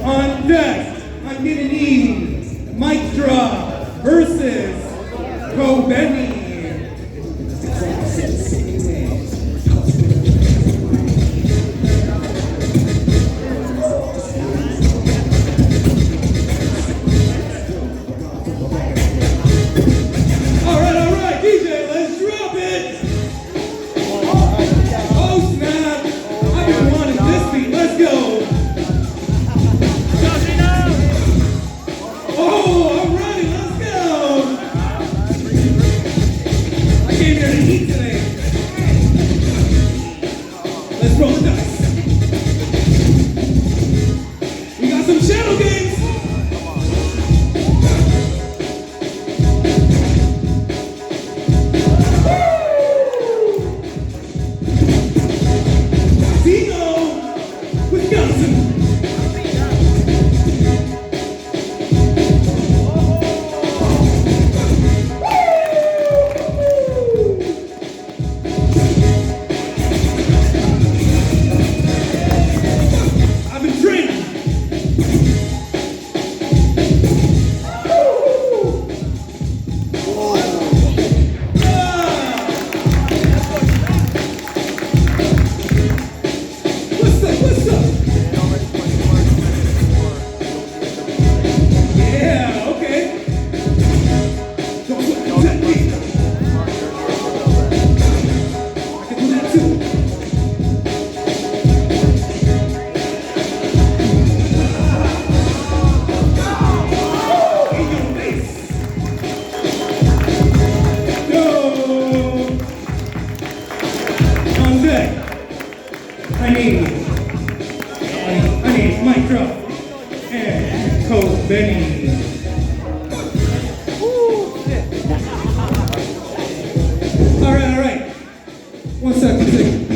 On deck, I'm gonna need Mic Drop versus Benny. Alright, DJ, let's drop it! Oh snap! I've been wanting this beat, let's go! Oh, alright, let's go! I came here to eat today. Let's roll the dice. We got some shadow games! Zeno, Wisconsin. I've been training. What's up? Yeah, okay. Don't let me. I can do that too. In your face. Go. On deck. I need Mic Drop and Benny. All right. 1 second.